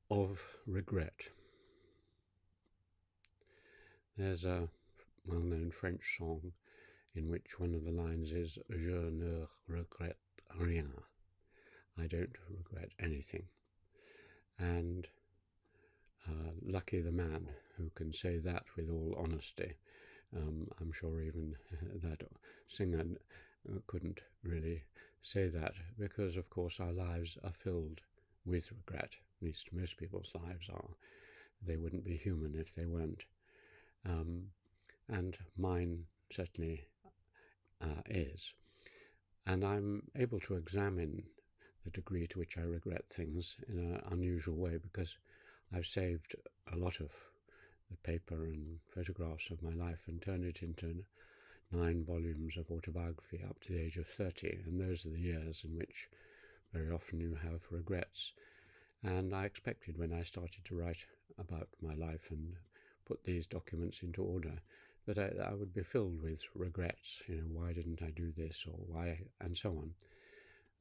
of regret. There's a well-known French song in which one of the lines is "Je ne regrette rien." I don't regret anything. And lucky the man who can say that with all honesty. I'm sure even that singer couldn't really say that, because of course our lives are filled with regret. At least most people's lives are. They wouldn't be human if they weren't. And mine certainly is. And I'm able to examine the degree to which I regret things in an unusual way, because I've saved a lot of the paper and photographs of my life and turned it into 9 volumes of autobiography up to the age of 30, and those are the years in which very often you have regrets. And I expected, when I started to write about my life and put these documents into order, that I would be filled with regrets. Why didn't I do this, or why, and so on.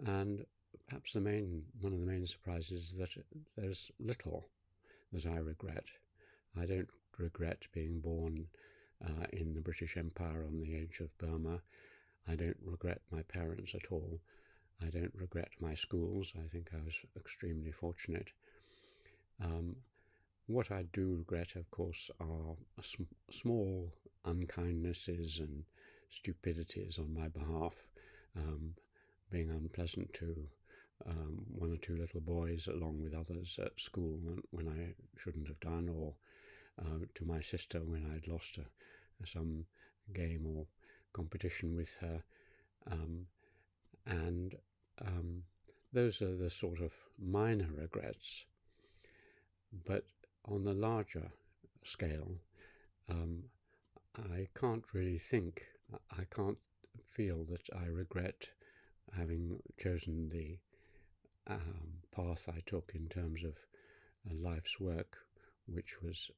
And perhaps one of the main surprises is that there's little that I regret. I don't regret being born in the British Empire on the edge of Burma. I don't regret my parents at all. I don't regret my schools. I think I was extremely fortunate. What I do regret, of course, are small unkindnesses and stupidities on my behalf, being unpleasant to one or two little boys along with others at school when I shouldn't have done, or to my sister when I'd lost some game or competition with her. And those are the sort of minor regrets. But on the larger scale, I can't really think, I can't feel that I regret having chosen the path I took in terms of life's work, which was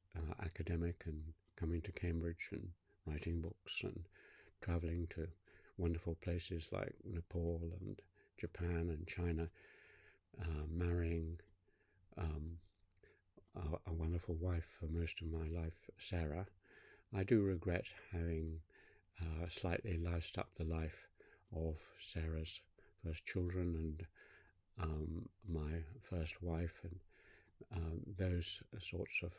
academic and coming to Cambridge and writing books and traveling to wonderful places like Nepal and Japan and China, marrying a wonderful wife for most of my life, Sarah. I do regret having slightly loused up the life of Sarah's first children and my first wife, and those sorts of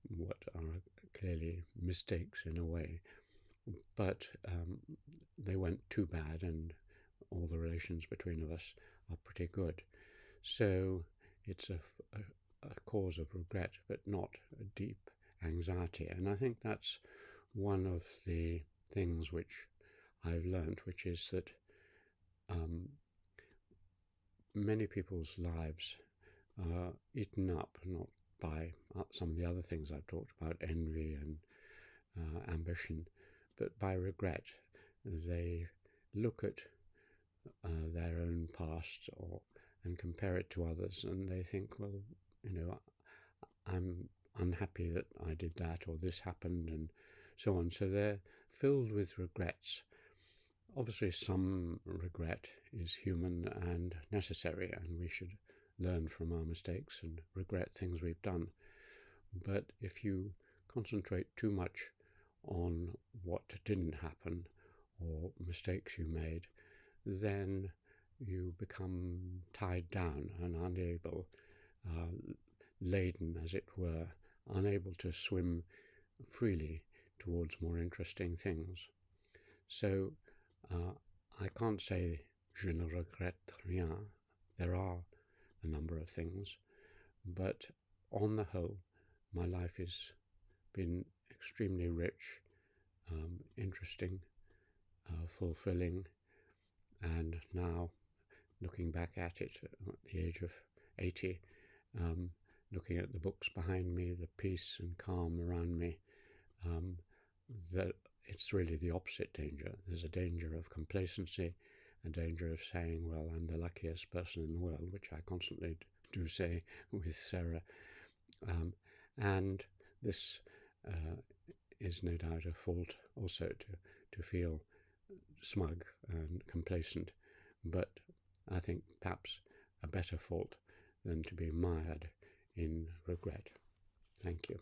what are clearly mistakes in a way. But they weren't too bad, and all the relations between us are pretty good. So it's a cause of regret, but not a deep anxiety. And I think that's one of the things which I've learned, which is that many people's lives are eaten up not by some of the other things I've talked about, envy and ambition, but by regret. They look at their own past and compare it to others, and they think, well, I'm unhappy that I did that, or this happened, and so on. So they're filled with regrets. Obviously, some regret is human and necessary, and we should learn from our mistakes and regret things we've done. But if you concentrate too much on what didn't happen or mistakes you made, then you become tied down and unable, laden as it were, unable to swim freely towards more interesting things. So I can't say je ne regrette rien. There are a number of things, but on the whole, my life has been extremely rich, interesting, fulfilling, and now, looking back at it at the age of 80, looking at the books behind me, the peace and calm around me, that it's really the opposite danger. There's a danger of complacency, a danger of saying, well, I'm the luckiest person in the world, which I constantly do say with Sarah. And this is no doubt a fault also to feel smug and complacent, but I think perhaps a better fault than to be mired in regret. Thank you.